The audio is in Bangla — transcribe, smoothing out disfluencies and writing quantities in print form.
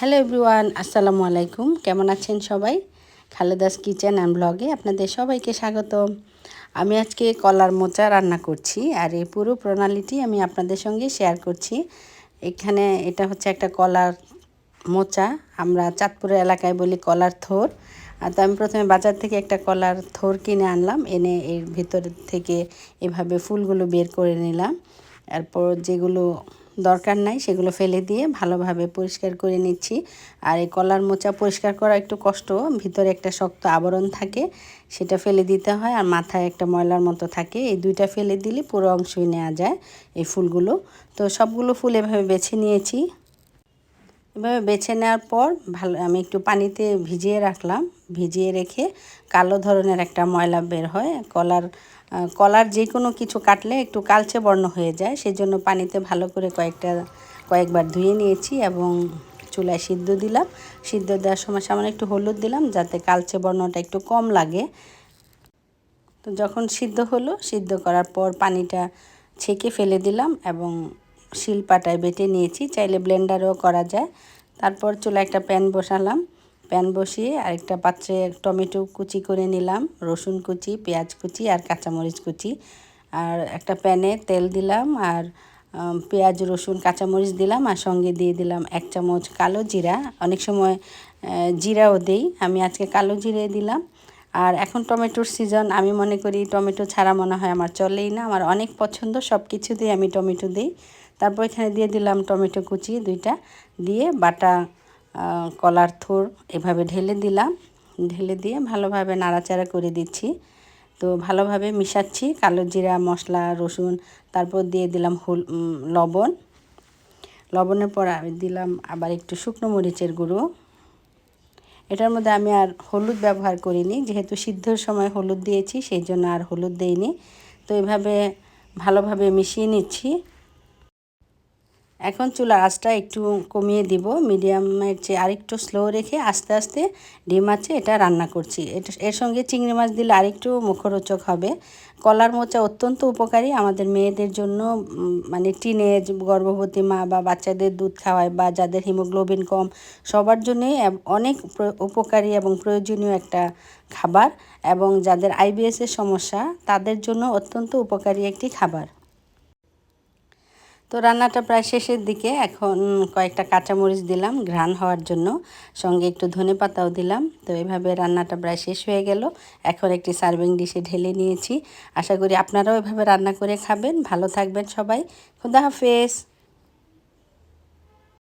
হ্যালো এভরিওয়ান, আসসালামু আলাইকুম। কেমন আছেন সবাই? খালেদাস কিচেন অ্যান্ড ব্লগে আপনাদের সবাইকে স্বাগত। আমি আজকে কলার মোচা রান্না করছি, আর এই পুরো প্রণালীটি আমি আপনাদের সঙ্গে শেয়ার করছি। এখানে এটা হচ্ছে একটা কলার মোচা, আমরা চাঁদপুরের এলাকায় বলি কলার থোর। তো আমি প্রথমে বাজার থেকে একটা কলার থোর কিনে আনলাম, এনে এর ভিতর থেকে এভাবে ফুলগুলো বের করে নিলাম। এরপর যেগুলো দরকার নাই সেগুলো ফেলে দিয়ে ভালোভাবে পরিষ্কার করে নিচ্ছি। আর এই কলার মোচা পরিষ্কার করা একটু কষ্ট, ভিতরে একটা শক্ত আবরণ থাকে, সেটা ফেলে দিতে হয়। আর মাথায় একটা ময়লার মতো থাকে, এই দুইটা ফেলে দিলে পুরো অংশই নেওয়া যায় এই ফুলগুলো। তো সবগুলো ফুল এভাবে বেছে নিয়েছি। এভাবে বেছে নেওয়ার পর আমি একটু পানিতে ভিজিয়ে রাখলাম। ভিজিয়ে রেখে কালো ধরনের একটা ময়লা বের হয়, কলার যে কোনো কিছু কাটলে একটু কালচে বর্ণ হয়ে যায়, সেই জন্য পানিতে ভালো করে কয়েকবার ধুয়ে নিয়েছি এবং চুলায় সিদ্ধ দিলাম। সিদ্ধ দেওয়ার সময় সামান্য একটু হলুদ দিলাম যাতে কালচে বর্ণটা একটু কম লাগে। তো যখন সিদ্ধ হলো, সিদ্ধ করার পর পানিটা ছেঁকে ফেলে দিলাম এবং শিলপাটায় বেটে নিয়েছি, চাইলে ব্লেন্ডারও করা যায়। তারপর চুলায় একটা প্যান বসালাম, প্যান বসিয়ে আরেকটা পাত্রে টমেটো কুচি করে নিলাম, রসুন কুচি, পেঁয়াজ কুচি আর কাঁচামরিচ কুচি। আর একটা প্যানে তেল দিলাম আর পেঁয়াজ রসুন কাঁচামরিচ দিলাম, আর সঙ্গে দিয়ে দিলাম 1 চামচ কালো জিরা। অনেক সময় জিরাও দেই, আমি আজকে কালো জিরে দিলাম। আর এখন টমেটোর সিজন, আমি মনে করি টমেটো ছাড়া মনে হয় আমার চলেই না, আমার অনেক পছন্দ, সব কিছুতেই আমি টমেটো দিই। তারপর এখানে দিয়ে দিলাম টমেটো কুচি 2টা, দিয়ে বাটা কলার থোর এভাবে ঢেলে দিলাম। ঢেলে দিয়ে ভালোভাবে নাড়াচাড়া করে দিচ্ছি। তো ভালোভাবে মিশাচ্ছি কালো জিরা মশলা রসুন। তারপর দিয়ে দিলাম লবণ। লবণের পর আমি দিলাম আবার একটু শুকনো মরিচের গুঁড়ো। এটার মধ্যে আমি আর হলুদ ব্যবহার করিনি, যেহেতু সিদ্ধর সময় হলুদ দিয়েছি সেই জন্য আর হলুদ দেইনি। তো এভাবে ভালোভাবে মিশিয়ে নিচ্ছি। এখন চুলার আঁচটা একটু কমিয়ে দিব, মিডিয়ামের চেয়ে আরেকটু স্লো রেখে আস্তে আস্তে ডিম আঁচে এটা রান্না করছি। এর সঙ্গে চিংড়ি মাছ দিলে আরেকটু মুখরোচক হবে। কলার মোচা অত্যন্ত উপকারী আমাদের মেয়েদের জন্য, মানে টিনেজ গর্ভবতী মা বা বাচ্চাদের দুধ খাওয়ায় বা যাদের হিমোগ্লোবিন কম, সবার জন্যই অনেক উপকারী এবং প্রয়োজনীয় একটা খাবার, এবং যাদের আইবিএসের সমস্যা তাদের জন্য অত্যন্ত উপকারী একটি খাবার। তো রান্নাটা প্রায় শেষের দিকে, এখন কয়েকটা কাঁচামরিচ দিলাম ঘ্রাণ হওয়ার জন্য, সঙ্গে একটু ধনেপাতাও দিলাম। তো এভাবে রান্নাটা প্রায় শেষ হয়ে গেল। এখন একটি সার্ভিং ডিশে ঢেলে নিয়েছি। আশা করি আপনারাও এভাবে রান্না করে খাবেন। ভালো থাকবেন সবাই। খোদা হাফেজ।